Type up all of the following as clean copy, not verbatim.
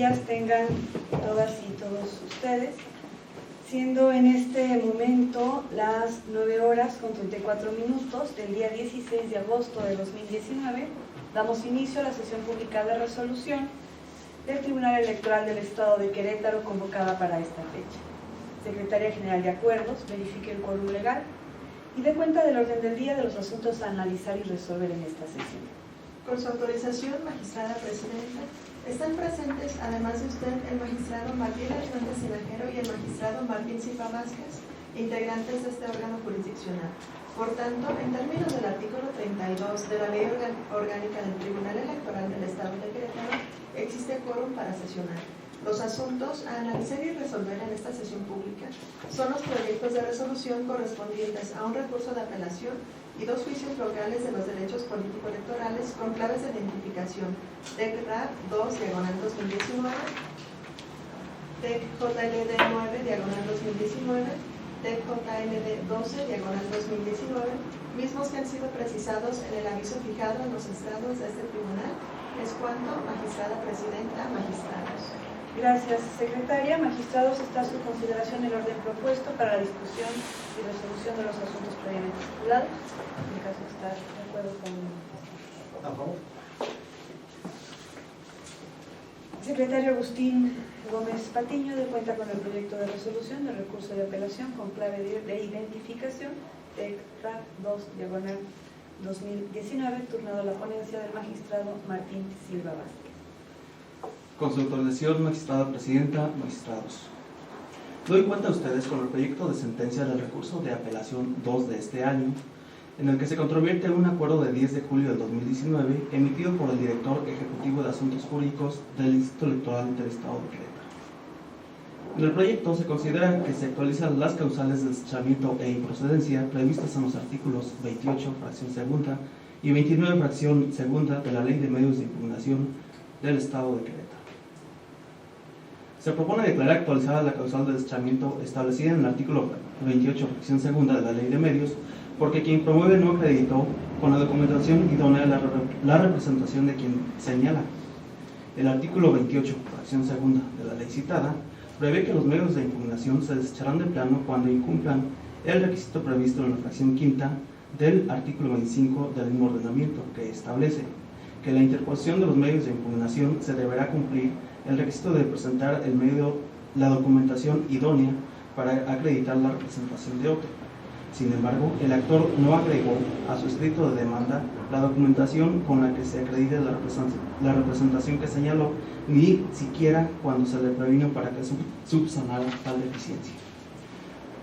días tengan todas y todos ustedes, siendo en este momento las 9:34 del día 16 de agosto de 2019, damos inicio a la sesión pública de resolución del Tribunal Electoral del Estado de Querétaro convocada para esta fecha. Secretaria General de Acuerdos, verifique el quórum legal y dé cuenta del orden del día de los asuntos a analizar y resolver en esta sesión. Con su autorización, magistrada presidenta, están presentes, además de usted, el magistrado Martín Hernández Tinajero y el magistrado Martín Silva Vázquez, integrantes de este órgano jurisdiccional. Por tanto, en términos del artículo 32 de la Ley Orgánica del Tribunal Electoral del Estado de Querétaro, existe quórum para sesionar. Los asuntos a analizar y resolver en esta sesión pública son los proyectos de resolución correspondientes a un recurso de apelación y 2 juicios locales de los derechos político-electorales con claves de identificación TEC-RAP 2/2019, TEC-JLD 9/2019, TEC-JLD 12/2019, mismos que han sido precisados en el aviso fijado en los estrados de este tribunal. Es cuanto, magistrada presidenta, magistrados. Gracias, secretaria. Magistrados, está a su consideración el orden propuesto para la discusión y resolución de los asuntos previamente estipulados. En caso de estar de acuerdo con... A favor. Secretario Agustín Gómez Patiño, de cuenta con el proyecto de resolución del recurso de apelación con clave de identificación TEC-RAP 2/2019, turnado a la ponencia del magistrado Martín Silva Vázquez. Con su autorización, magistrada presidenta, magistrados. Doy cuenta a ustedes con el proyecto de sentencia del recurso de apelación 2 de este año, en el que se controvierte un acuerdo de 10 de julio del 2019 emitido por el director ejecutivo de Asuntos Jurídicos del Instituto Electoral del Estado de Querétaro. En el proyecto se considera que se actualizan las causales de desechamiento e improcedencia previstas en los artículos 28, fracción segunda, y 29, fracción segunda de la Ley de Medios de Impugnación del Estado de Querétaro. Se propone declarar actualizada la causal de desechamiento establecida en el artículo 28, fracción segunda de la Ley de Medios, porque quien promueve no acreditó con la documentación idónea la representación de quien señala. El artículo 28, fracción segunda de la ley citada, prevé que los medios de impugnación se desecharán de plano cuando incumplan el requisito previsto en la fracción quinta del artículo 25 del mismo ordenamiento, que establece que la interposición de los medios de impugnación se deberá cumplir el requisito de presentar el medio la documentación idónea para acreditar la representación de otro. Sin embargo, el actor no agregó a su escrito de demanda la documentación con la que se acredite la representación que señaló, ni siquiera cuando se le previno para que subsanara tal deficiencia.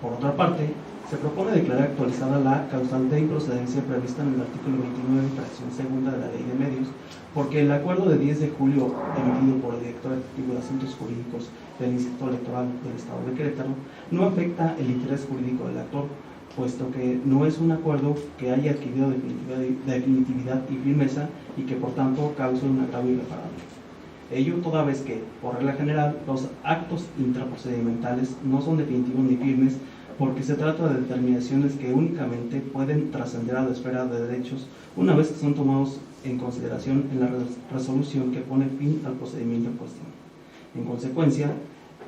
Por otra parte, se propone declarar actualizada la causal de improcedencia prevista en el artículo 29, fracción segunda de la Ley de Medios, porque el acuerdo de 10 de julio emitido por el director ejecutivo de Asuntos Jurídicos del Instituto Electoral del Estado de Querétaro no afecta el interés jurídico del actor, puesto que no es un acuerdo que haya adquirido definitividad y firmeza y que por tanto cause un agravio irreparable. Ello toda vez que, por regla general, los actos intraprocedimentales no son definitivos ni firmes, porque se trata de determinaciones que únicamente pueden trascender a la esfera de derechos una vez que son tomados en consideración en la resolución que pone fin al procedimiento en cuestión. En consecuencia,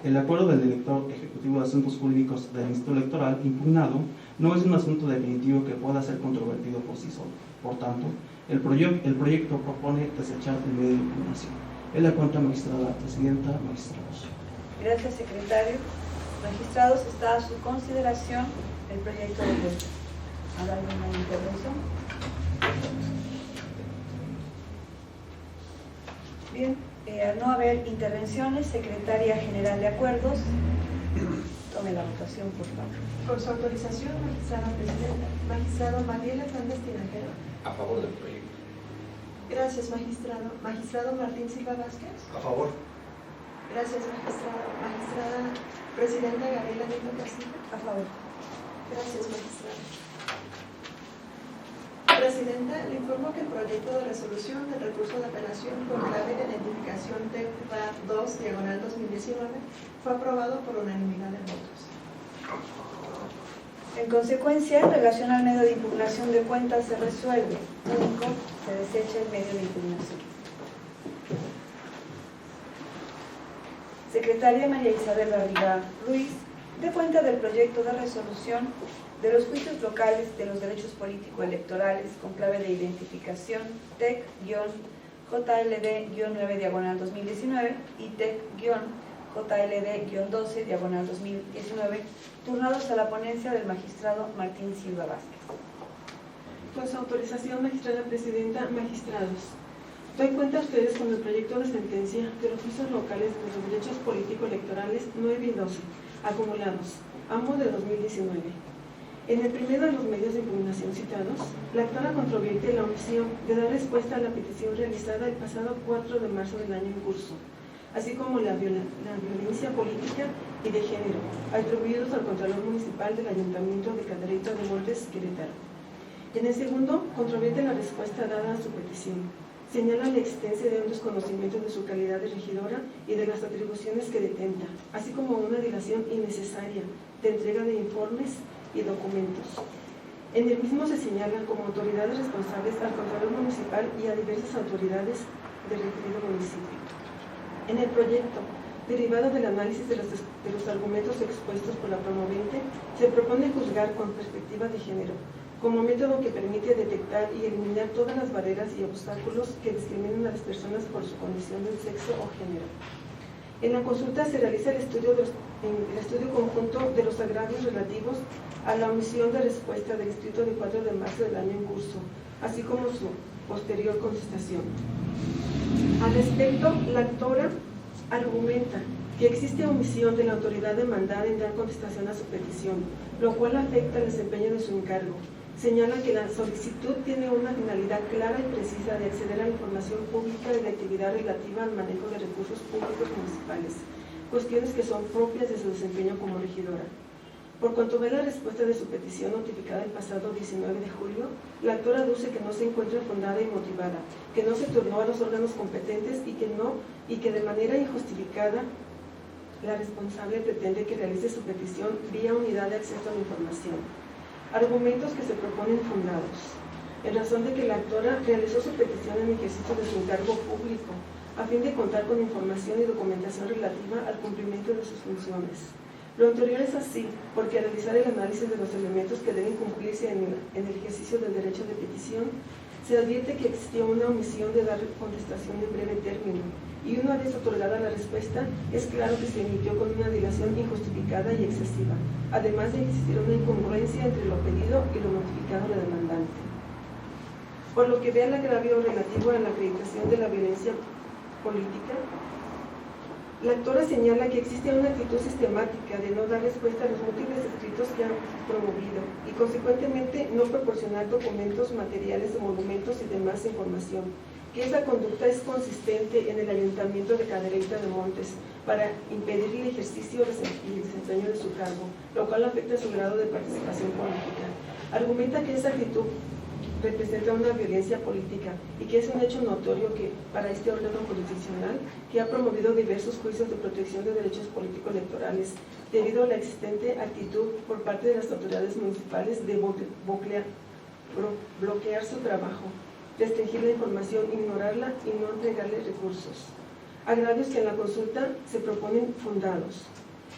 el acuerdo del director ejecutivo de Asuntos Jurídicos del Instituto Electoral impugnado no es un asunto definitivo que pueda ser controvertido por sí solo. Por tanto, el proyecto propone desechar el medio de impugnación. Es la cuenta, magistrada presidenta, magistrados. Gracias, secretario. Magistrados, está a su consideración el proyecto de ley. ¿Habrá alguna intervención? Bien, al no haber intervenciones, Secretaria General de Acuerdos, tome la votación, por favor. Con su autorización, magistrada presidenta, magistrado Martín Hernández Tinajero. A favor del proyecto. Gracias, magistrado. Magistrado Martín Silva Vázquez. A favor. Gracias, magistrado. Magistrada presidenta Gabriela Nieto Castillo. A favor. Gracias, magistrada. Presidenta, le informo que el proyecto de resolución del recurso de apelación con clave de identificación TEC-RAP 2/2019 fue aprobado por unanimidad de votos. En consecuencia, en relación al medio de impugnación de cuentas se resuelve. Único, se desecha el medio de impugnación. Secretaria María Isabel Barriga Ruiz, dé cuenta del proyecto de resolución de los juicios locales de los derechos político-electorales con clave de identificación TEC-JLD-9/2019 y TEC-JLD-12/2019, turnados a la ponencia del magistrado Martín Silva Vázquez. Con su autorización, magistrada presidenta, magistrados. Doy cuenta a ustedes con el proyecto de sentencia de los juicios locales de los derechos político-electorales 9 y 12, acumulados, ambos de 2019. En el primero de los medios de impugnación citados, la actora controvierte la omisión de dar respuesta a la petición realizada el pasado 4 de marzo del año en curso, así como la violencia política y de género, atribuidos al Contralor Municipal del Ayuntamiento de Cadereyta de Montes, Querétaro. En el segundo, controvierte la respuesta dada a su petición. Señala la existencia de un desconocimiento de su calidad de regidora y de las atribuciones que detenta, así como una dilación innecesaria de entrega de informes y documentos. En el mismo se señalan como autoridades responsables al Contralor Municipal y a diversas autoridades del referido municipio. En el proyecto, derivado del análisis de los argumentos expuestos por la promovente, se propone juzgar con perspectiva de género, como método que permite detectar y eliminar todas las barreras y obstáculos que discriminan a las personas por su condición de sexo o género. En la consulta se realiza el estudio conjunto de los agravios relativos a la omisión de respuesta del escrito de 4 de marzo del año en curso, así como su posterior contestación. Al respecto, la actora argumenta que existe omisión de la autoridad demandada en dar contestación a su petición, lo cual afecta el desempeño de su encargo. Señala que la solicitud tiene una finalidad clara y precisa de acceder a la información pública de la actividad relativa al manejo de recursos públicos municipales, cuestiones que son propias de su desempeño como regidora. Por cuanto ve la respuesta de su petición notificada el pasado 19 de julio, la actora aduce que no se encuentra fundada y motivada, que no se turnó a los órganos competentes y que de manera injustificada la responsable pretende que realice su petición vía unidad de acceso a la información. Argumentos que se proponen fundados, en razón de que la actora realizó su petición en ejercicio de su encargo público, a fin de contar con información y documentación relativa al cumplimiento de sus funciones. Lo anterior es así, porque al realizar el análisis de los elementos que deben cumplirse en el ejercicio del derecho de petición, se advierte que existió una omisión de dar contestación en breve término, y una vez otorgada la respuesta, es claro que se emitió con una dilación injustificada y excesiva, además de existir una incongruencia entre lo pedido y lo notificado a la demandante. Por lo que ve al agravio relativo a la acreditación de la violencia política, la actora señala que existe una actitud sistemática de no dar respuesta a los múltiples escritos que han promovido y consecuentemente no proporcionar documentos, materiales o monumentos y demás información, que esa conducta es consistente en el Ayuntamiento de Cadereyta de Montes para impedir el ejercicio y el desempeño de su cargo, lo cual afecta su grado de participación política. Argumenta que esa actitud representa una violencia política y que es un hecho notorio que para este órgano jurisdiccional que ha promovido diversos juicios de protección de derechos político-electorales debido a la existente actitud por parte de las autoridades municipales de bloquear su trabajo, restringir la información, ignorarla y no entregarle recursos. Agravios que en la consulta se proponen fundados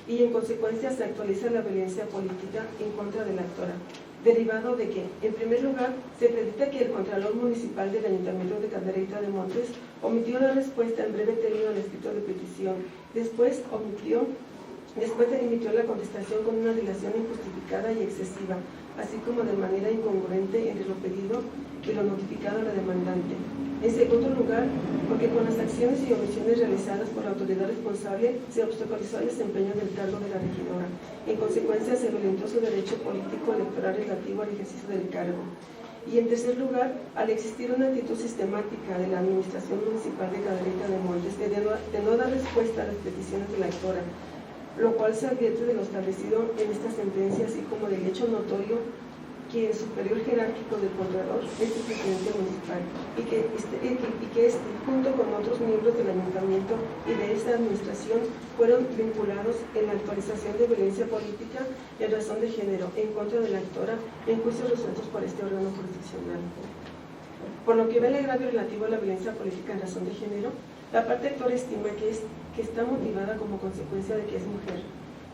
y en consecuencia se actualiza la violencia política en contra de la actora, derivado de que, en primer lugar, se acredita que el Contralor Municipal del Ayuntamiento de Cadereyta de Montes omitió la respuesta en breve término al escrito de petición, después emitió la contestación con una dilación injustificada y excesiva, así como de manera incongruente entre lo pedido y lo notificado a la demandante. En segundo lugar, porque con las acciones y omisiones realizadas por la autoridad responsable se obstaculizó el desempeño del cargo de la regidora. En consecuencia, se violentó su derecho político electoral relativo al ejercicio del cargo. Y en tercer lugar, al existir una actitud sistemática de la Administración Municipal de Cadereyta de Montes de no dar respuesta a las peticiones de la actora, lo cual se advierte de lo establecido en esta sentencia, así como del hecho notorio que el superior jerárquico del Contralor es el presidente municipal y que junto con otros miembros del ayuntamiento y de esta administración fueron vinculados en la actualización de violencia política en razón de género en contra de la actora en juicios resueltos por este órgano jurisdiccional. Por lo que ve el agravio relativo a la violencia política en razón de género, la parte actora estima que que está motivada como consecuencia de que es mujer,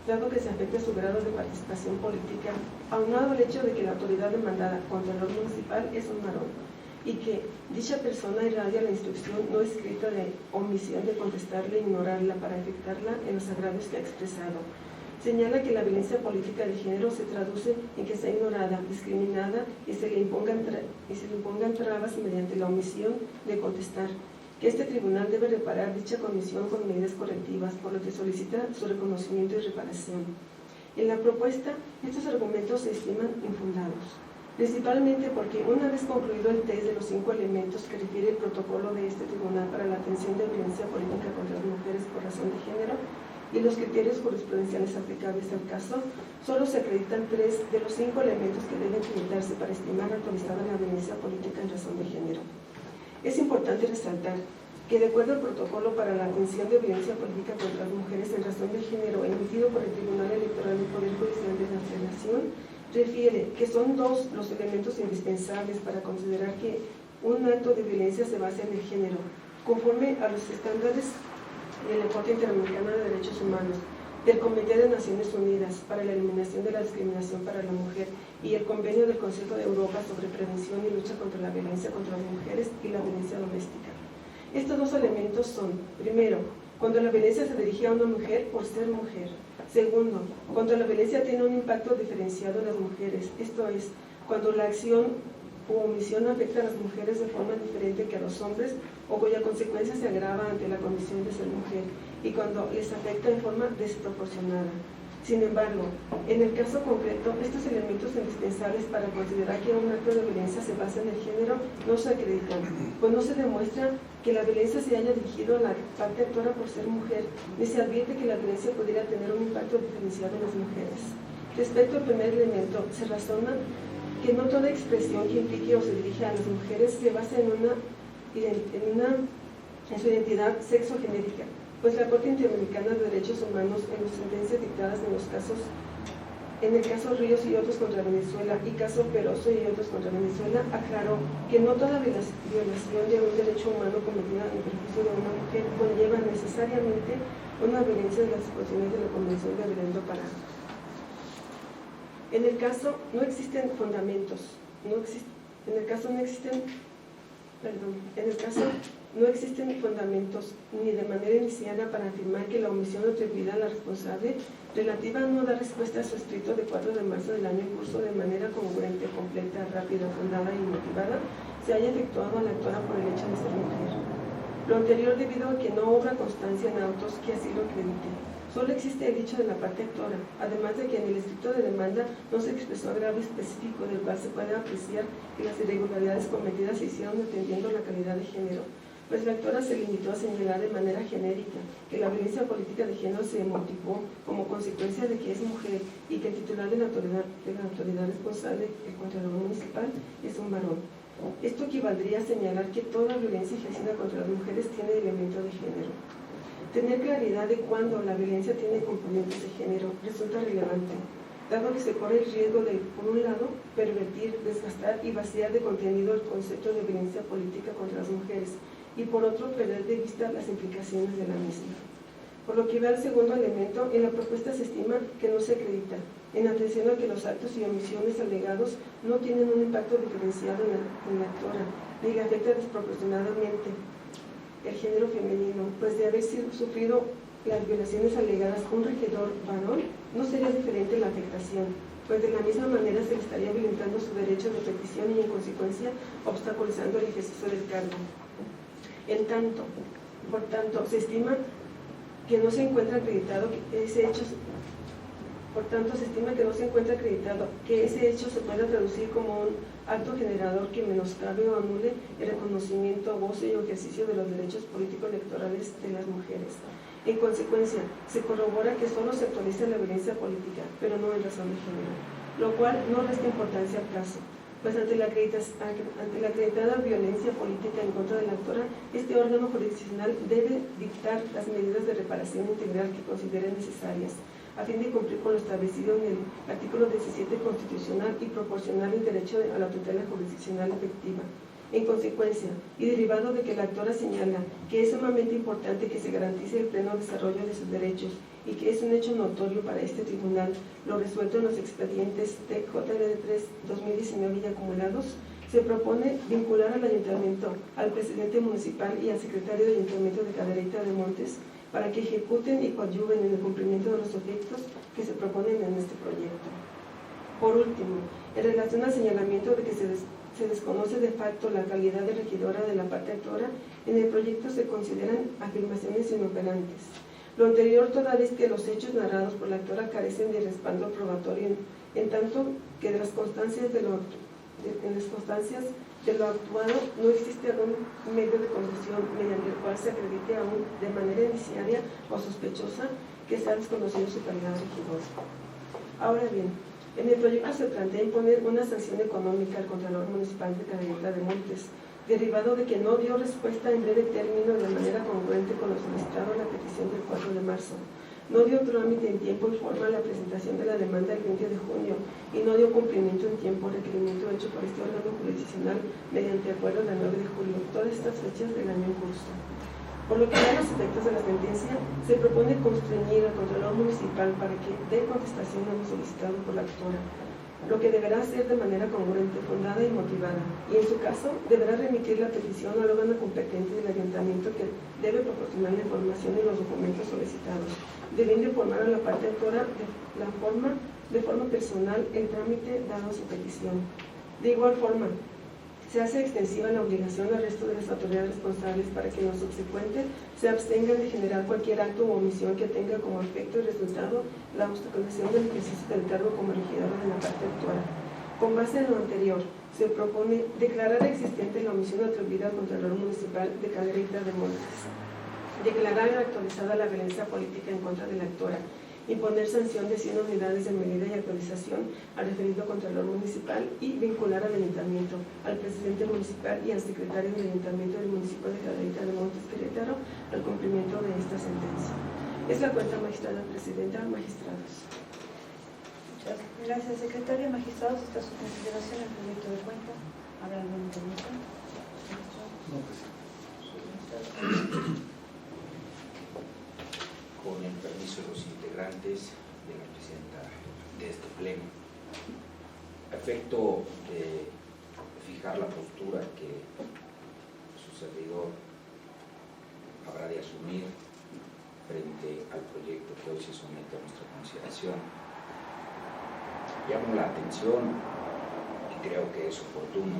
dado que se afecta su grado de participación política, aunado al hecho de que la autoridad demandada, Contralor Municipal, es un varón, y que dicha persona irradia la instrucción no escrita de omisión de contestarle e ignorarla para afectarla en los agravios que ha expresado. Señala que la violencia política de género se traduce en que sea ignorada, discriminada y se le impongan trabas mediante la omisión de contestar, que este tribunal debe reparar dicha comisión con medidas correctivas, por lo que solicita su reconocimiento y reparación. En la propuesta, estos argumentos se estiman infundados, principalmente porque una vez concluido el test de los 5 elementos que refiere el protocolo de este tribunal para la atención de violencia política contra las mujeres por razón de género y los criterios jurisprudenciales aplicables al caso, solo se acreditan 3 de los 5 elementos que deben utilizarse para estimar actualizada la violencia política en razón de género. Es importante resaltar que de acuerdo al protocolo para la atención de violencia política contra las mujeres en razón de género emitido por el Tribunal Electoral del Poder Judicial de la Federación, refiere que son 2 los elementos indispensables para considerar que un acto de violencia se basa en el género, conforme a los estándares de la Corte Interamericana de Derechos Humanos, del Comité de Naciones Unidas para la Eliminación de la Discriminación para la Mujer y el Convenio del Consejo de Europa sobre Prevención y Lucha contra la Violencia contra las Mujeres y la Violencia Doméstica. Estos 2 elementos son, primero, cuando la violencia se dirige a una mujer por ser mujer. Segundo, cuando la violencia tiene un impacto diferenciado en las mujeres, esto es, cuando la acción u omisión afecta a las mujeres de forma diferente que a los hombres o cuya consecuencia se agrava ante la condición de ser mujer y cuando les afecta en forma desproporcionada. Sin embargo, en el caso concreto, estos elementos indispensables para considerar que un acto de violencia se basa en el género no se acreditan, pues no se demuestra que la violencia se haya dirigido a la parte actora por ser mujer, ni se advierte que la violencia pudiera tener un impacto diferenciado en las mujeres. Respecto al primer elemento, se razona que no toda expresión que implique o se dirija a las mujeres se basa en su identidad sexogenérica, pues la Corte Interamericana de Derechos Humanos, en las sentencias dictadas en el caso Ríos y otros contra Venezuela y caso Peroso y otros contra Venezuela, aclaró que no toda violación de un derecho humano cometida en perjuicio de una mujer conlleva necesariamente una violencia de las disposiciones de la Convención de Belém do Pará. En el caso no existen fundamentos, no existen fundamentos ni de manera iniciada para afirmar que la omisión atribuida a la responsable relativa a no dar respuesta a su escrito de 4 de marzo del año en curso de manera congruente, completa, rápida, fundada y motivada se haya efectuado a la actora por el hecho de ser mujer. Lo anterior debido a que no obra constancia en autos que así lo acredite. Solo existe el dicho de la parte actora, además de que en el escrito de demanda no se expresó agravio específico del cual se puede apreciar que las irregularidades cometidas se hicieron atendiendo la calidad de género, pues la actora se limitó a señalar de manera genérica que la violencia política de género se motivó como consecuencia de que es mujer y que el titular de la autoridad responsable, el Contralor Municipal, es un varón. Esto equivaldría a señalar que toda violencia ejercida contra las mujeres tiene elemento de género. Tener claridad de cuándo la violencia tiene componentes de género resulta relevante, dado que se corre el riesgo de, por un lado, pervertir, desgastar y vaciar de contenido el concepto de violencia política contra las mujeres y por otro, perder de vista las implicaciones de la misma. Por lo que va al segundo elemento, en la propuesta se estima que no se acredita, en atención a que los actos y omisiones alegados no tienen un impacto diferenciado en la actora, ni le afecta desproporcionadamente el género femenino, pues de haber sufrido las violaciones alegadas un regidor varón, no sería diferente la afectación, pues de la misma manera se le estaría violentando su derecho de petición y en consecuencia obstaculizando el ejercicio del cargo. Por tanto, se estima que no se encuentra acreditado que ese hecho se pueda traducir como un acto generador que menoscabe o anule el reconocimiento, goce y ejercicio de los derechos político-electorales de las mujeres. En consecuencia, se corrobora que solo se actualiza la violencia política, pero no en razón de género, lo cual no resta importancia al caso, pues ante la acreditada violencia política en contra de la actora, este órgano jurisdiccional debe dictar las medidas de reparación integral que considere necesarias, a fin de cumplir con lo establecido en el artículo 17 constitucional y proporcionar el derecho a la tutela jurisdiccional efectiva. En consecuencia, y derivado de que la autora señala que es sumamente importante que se garantice el pleno desarrollo de sus derechos y que es un hecho notorio para este tribunal lo resuelto en los expedientes TJLD 3-2019 y acumulados, se propone vincular al ayuntamiento, al presidente municipal y al secretario de ayuntamiento de Cadereyta de Montes para que ejecuten y coadyuven en el cumplimiento de los efectos que se proponen en este proyecto. Por último, en relación al señalamiento de que se desconoce de facto la calidad de regidora de la parte autora, en el proyecto se consideran afirmaciones inoperantes. Lo anterior toda vez que los hechos narrados por la autora carecen de respaldo probatorio, en tanto que de las constancias de lo actuado no existe algún medio de conducción mediante el cual se acredite aún de manera indiciaria o sospechosa que se ha desconocido su calidad de regidora. Ahora bien, en el proyecto se plantea imponer una sanción económica al Contralor Municipal de Cadereyta de Montes, derivado de que no dio respuesta en breve término de manera congruente con lo solicitado en la petición del 4 de marzo. No dio trámite en tiempo y forma a la presentación de la demanda el 20 de junio y no dio cumplimiento en tiempo al requerimiento hecho por este órgano jurisdiccional mediante acuerdo del 9 de julio, todas estas fechas del año en curso. Por lo que a los efectos de la sentencia, se propone constreñir al Contralor Municipal para que dé contestación a lo solicitado por la autora, lo que deberá ser de manera congruente, fundada y motivada, y en su caso deberá remitir la petición al órgano competente del ayuntamiento que debe proporcionar la información y los documentos solicitados, debiendo informar a la parte autora de forma personal el trámite dado a su petición. De igual forma, se hace extensiva la obligación al resto de las autoridades responsables para que en lo subsecuente se abstengan de generar cualquier acto o omisión que tenga como efecto y resultado la obstaculización del ejercicio del cargo como regidora de la parte autora. Con base en lo anterior, se propone declarar existente la omisión atribuida al Contralor Municipal de Cadereyta de Montes, declarar actualizada la violencia política en contra de la autora, imponer sanción de 100 unidades de medida y actualización al referido Contralor Municipal y vincular al Ayuntamiento, al Presidente Municipal y al Secretario del Ayuntamiento del Municipio de Cadereyta de Montes, Querétaro, al cumplimiento de esta sentencia. Es la cuenta, magistrada presidenta, magistrados. Muchas gracias, secretaria. Magistrados, está su consideración el proyecto de cuenta. ¿Habrá alguna intervención? No, pues. Con el permiso de los integrantes de la presidenta de este pleno, a efecto de fijar la postura que su servidor habrá de asumir frente al proyecto que hoy se somete a nuestra consideración, llamo la atención y creo que es oportuno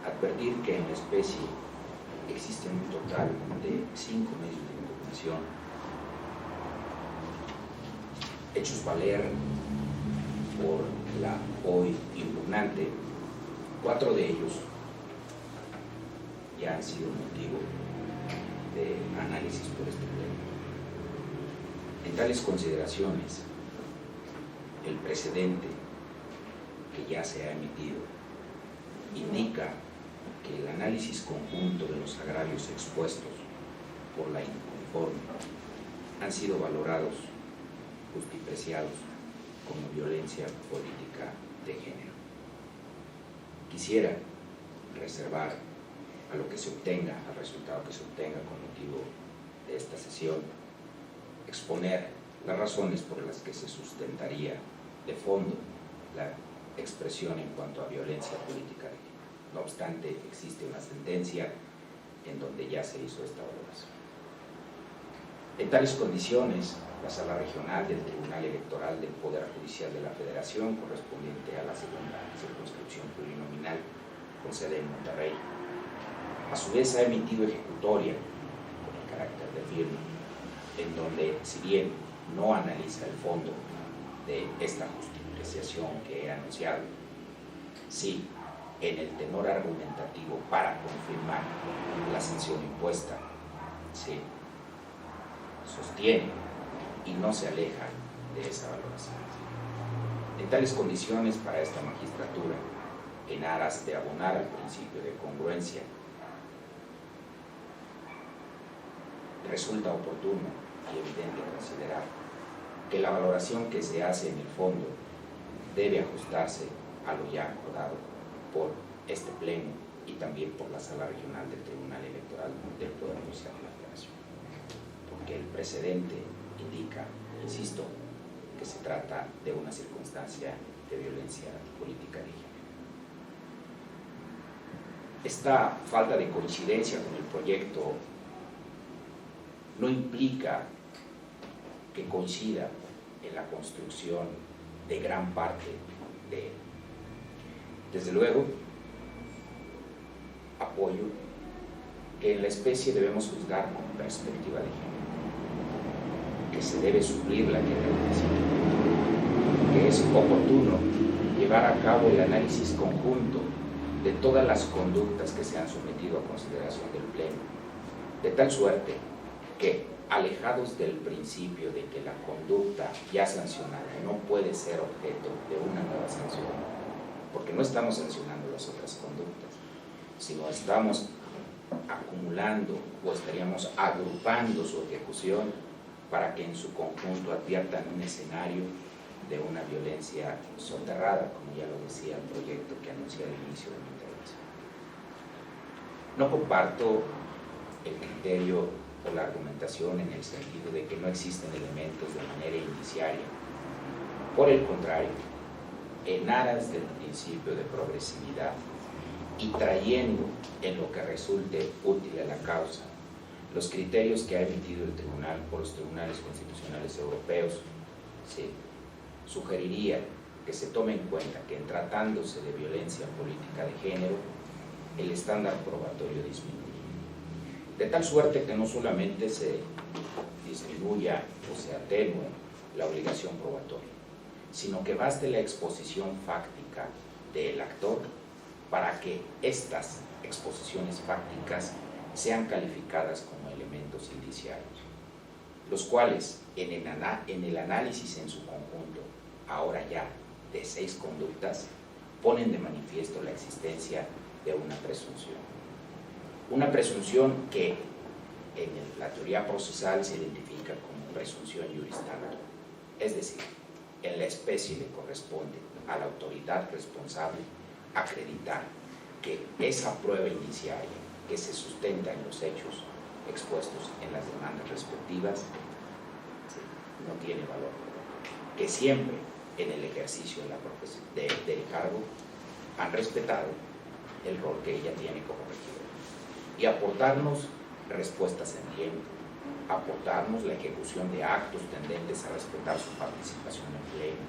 advertir que en la especie existen un total de 5 medios de impugnación hechos valer por la hoy impugnante. 4 de ellos ya han sido motivo de análisis por este pleno. En tales consideraciones, el precedente que ya se ha emitido indica que el análisis conjunto de los agravios expuestos por la inconforme han sido valorados, justipreciados como violencia política de género. Quisiera reservar a lo que se obtenga, al resultado que se obtenga con motivo de esta sesión, exponer las razones por las que se sustentaría de fondo la expresión en cuanto a violencia política de género. No obstante, existe una sentencia en donde ya se hizo esta valoración. En tales condiciones, la Sala Regional del Tribunal Electoral del Poder Judicial de la Federación, correspondiente a la segunda circunscripción plurinominal con sede en Monterrey, a su vez ha emitido ejecutoria con el carácter de firme, en donde, si bien no analiza el fondo de esta justificación que he anunciado, sí, en el tenor argumentativo para confirmar la sanción impuesta, sí, sostiene y no se aleja de esa valoración. En tales condiciones, para esta magistratura, en aras de abonar al principio de congruencia, resulta oportuno y evidente considerar que la valoración que se hace en el fondo debe ajustarse a lo ya acordado por este pleno y también por la Sala Regional del Tribunal Electoral del Poder Judicial de la Federación. Porque el precedente indica, insisto, que se trata de una circunstancia de violencia política de género. Esta falta de coincidencia con el proyecto no implica que coincida en la construcción de gran parte de él. Desde luego, apoyo que en la especie debemos juzgar con perspectiva de género, que se debe suplir la generalización, que es oportuno llevar a cabo el análisis conjunto de todas las conductas que se han sometido a consideración del Pleno, de tal suerte que, alejados del principio de que la conducta ya sancionada no puede ser objeto de una nueva sanción, porque no estamos sancionando las otras conductas, sino estamos acumulando o estaríamos agrupando su ejecución para que en su conjunto adviertan un escenario de una violencia soterrada, como ya lo decía el proyecto que anuncié al inicio de mi intervención. No comparto el criterio o la argumentación en el sentido de que no existen elementos de manera indiciaria. Por el contrario, en aras del principio de progresividad y trayendo en lo que resulte útil a la causa los criterios que ha emitido el tribunal por los tribunales constitucionales europeos, ¿sí?, sugeriría que se tome en cuenta que en tratándose de violencia política de género, el estándar probatorio disminuye. De tal suerte que no solamente se disminuya o se atenúe la obligación probatoria, sino que baste la exposición fáctica del actor para que estas exposiciones fácticas sean calificadas como elementos indiciarios, los cuales en el análisis en su conjunto, ahora ya de 6 conductas, ponen de manifiesto la existencia de una presunción. Una presunción que en la teoría procesal se identifica como presunción iuris tanto, es decir, en la especie le corresponde a la autoridad responsable acreditar que esa prueba indiciaria que se sustenta en los hechos expuestos en las demandas respectivas no tiene valor, que siempre en el ejercicio del cargo han respetado el rol que ella tiene como regidora y aportarnos respuestas en tiempo, aportarnos la ejecución de actos tendentes a respetar su participación en pleno,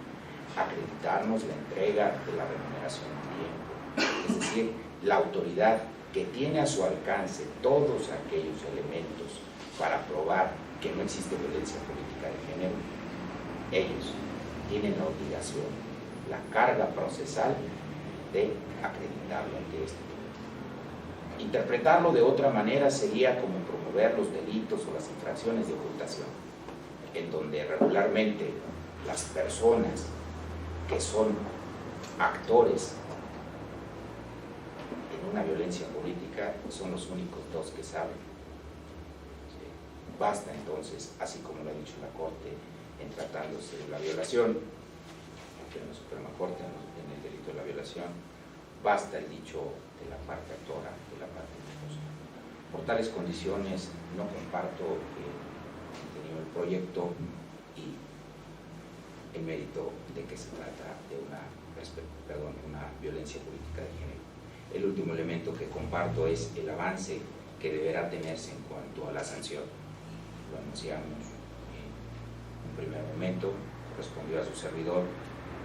acreditarnos la entrega de la remuneración en tiempo, es decir, la autoridad que tiene a su alcance todos aquellos elementos para probar que no existe violencia política de género. Ellos tienen la obligación, la carga procesal de acreditarlo ante este. Interpretarlo de otra manera sería como promover los delitos o las infracciones de ocultación, en donde regularmente las personas que son actores en una violencia política son los únicos 2 que saben. ¿Sí? Basta entonces, así como lo ha dicho la Corte en tratándose de la violación, que en la Suprema Corte en el delito de la violación, basta el dicho de la parte actora, de la parte impostora. Por tales condiciones no comparto el contenido del proyecto y el mérito de que se trata de una violencia política de género. El último elemento que comparto es el avance que deberá tenerse en cuanto a la sanción. Lo anunciamos en un primer momento, correspondió a su servidor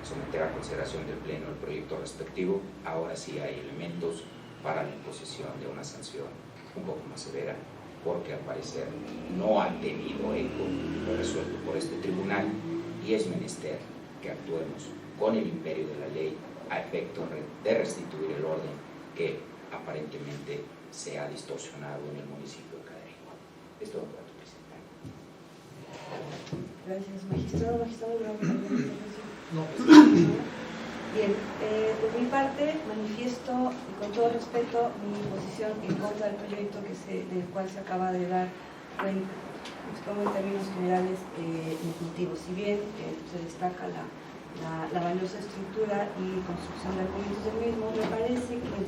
someter a consideración del Pleno el proyecto respectivo. Ahora sí hay elementos para la imposición de una sanción un poco más severa, porque al parecer no ha tenido eco lo resuelto por este tribunal y es menester que actuemos con el imperio de la ley a efecto de restituir el orden que aparentemente se ha distorsionado en el municipio de Caderico. Es todo, presidente. Gracias, magistrado. No. Bien, por mi parte manifiesto con todo respeto mi posición en contra del proyecto del cual se acaba de dar cuenta. Expongo en términos generales mis motivos. Si bien se destaca la la valiosa estructura y construcción de argumentos del mismo, me parece que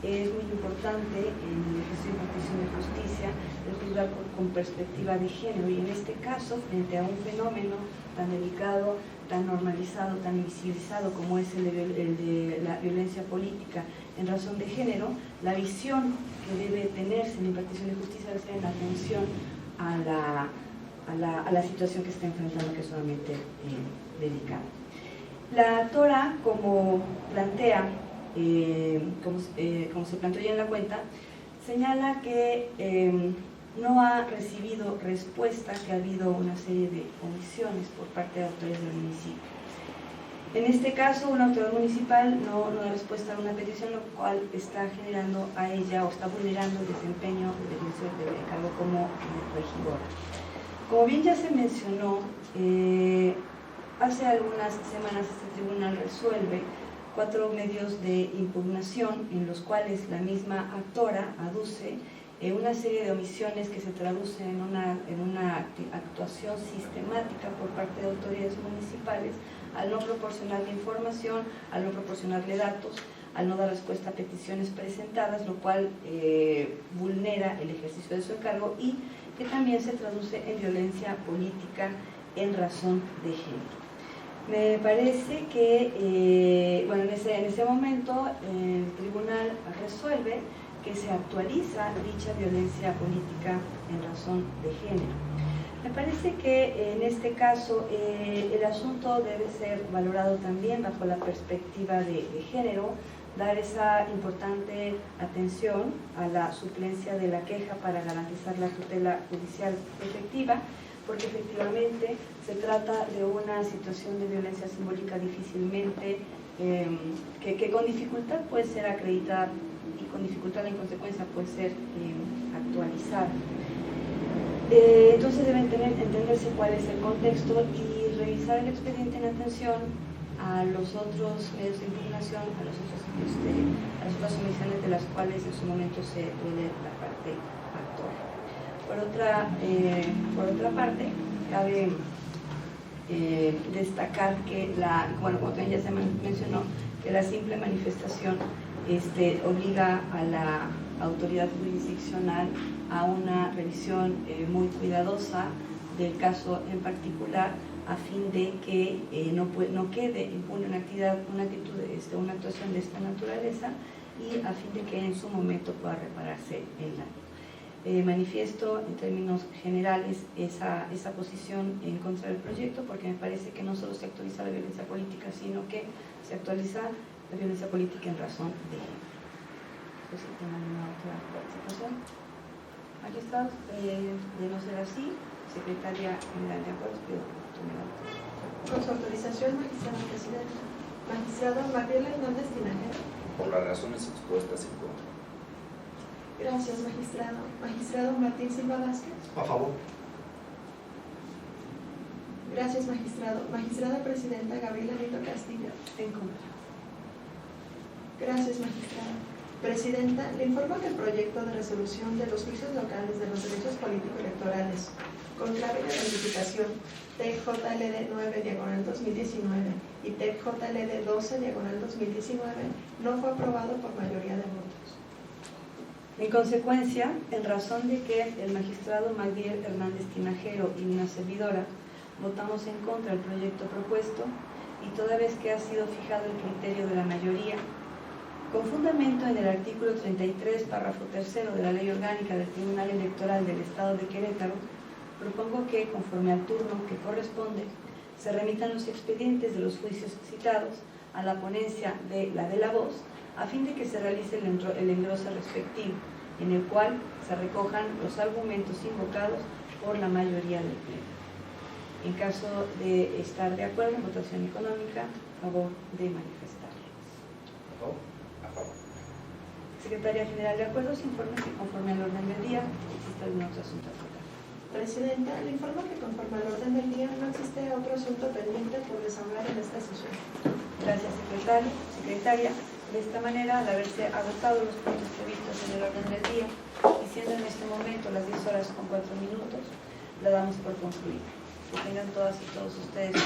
es muy importante en el ejercicio de impartición de justicia el juzgar con perspectiva de género, y en este caso, frente a un fenómeno tan delicado, tan normalizado, tan invisibilizado como es el de la violencia política en razón de género, la visión que debe tenerse en la impartición de justicia debe ser en atención a la situación que está enfrentando, que es sumamente delicada. La Torah, como plantea, como se planteó ya en la cuenta, señala que no ha recibido respuesta, que ha habido una serie de omisiones por parte de autoridades del municipio. En este caso, una autoridad municipal no da respuesta a una petición, lo cual está generando a ella o está vulnerando el desempeño del ejercicio del cargo como regidora. Como bien ya se mencionó, hace algunas semanas este tribunal resuelve 4 medios de impugnación en los cuales la misma actora aduce una serie de omisiones que se traducen en una actuación sistemática por parte de autoridades municipales al no proporcionarle información, al no proporcionarle datos, al no dar respuesta a peticiones presentadas, lo cual vulnera el ejercicio de su encargo y que también se traduce en violencia política en razón de género. Me parece que, bueno, en ese momento el tribunal resuelve que se actualiza dicha violencia política en razón de género. Me parece que en este caso el asunto debe ser valorado también bajo la perspectiva de género, dar esa importante atención a la suplencia de la queja para garantizar la tutela judicial efectiva, porque efectivamente se trata de una situación de violencia simbólica difícilmente, que con dificultad puede ser acreditada y con dificultad en consecuencia puede ser actualizada. Entonces debe entenderse cuál es el contexto y revisar el expediente en atención a los otros medios de impugnación, a las otras omisiones de las cuales en su momento se duele la parte actual. Por otra parte, cabe destacar que como también ya se mencionó, que la simple manifestación obliga a la autoridad jurisdiccional a una revisión muy cuidadosa del caso en particular, a fin de que no quede impune una actuación de esta naturaleza y a fin de que en su momento pueda repararse el daño. Manifiesto en términos generales esa posición en contra del proyecto, porque me parece que no solo se actualiza la violencia política, sino que se actualiza la violencia política en razón de género. No sé si tienen alguna otra participación. Magistrados, de no ser así, Secretaria General de Acuerdos, pido oportunidad. Con su autorización, magistrado presidente. Magistrado Gabriela Hernández Tinajero. Por las razones expuestas en contra. Gracias, magistrado. Magistrado Martín Silva Vázquez. A favor. Gracias, magistrado. Magistrada presidenta Gabriela Nito Castillo. En contra. Gracias, magistrada. Presidenta, le informo que el proyecto de resolución de los juicios locales de los derechos político-electorales con clave de identificación TJLD 9/2019 y TJLD 12/2019 no fue aprobado por mayoría de votos. En consecuencia, en razón de que el magistrado Magdiel Hernández Tinajero y una servidora votamos en contra del proyecto propuesto y toda vez que ha sido fijado el criterio de la mayoría, con fundamento en el artículo 33, párrafo 3 de la Ley Orgánica del Tribunal Electoral del Estado de Querétaro, propongo que, conforme al turno que corresponde, se remitan los expedientes de los juicios citados a la ponencia de la voz, a fin de que se realice el engrose respectivo, en el cual se recojan los argumentos invocados por la mayoría del pleno. En caso de estar de acuerdo en votación económica, a favor de manifestar. ¿A favor? A favor. Secretaria General de Acuerdos informa que conforme al orden del día existe algún otro asunto a tratar. Presidenta, le informo que conforme al orden del día no existe otro asunto pendiente por desahogar en esta sesión. Gracias, secretaria. De esta manera, al haberse agotado los puntos previstos en el orden del día, y siendo en este momento las 10 horas con 4 minutos, la damos por concluida. Que tengan todas y todos ustedes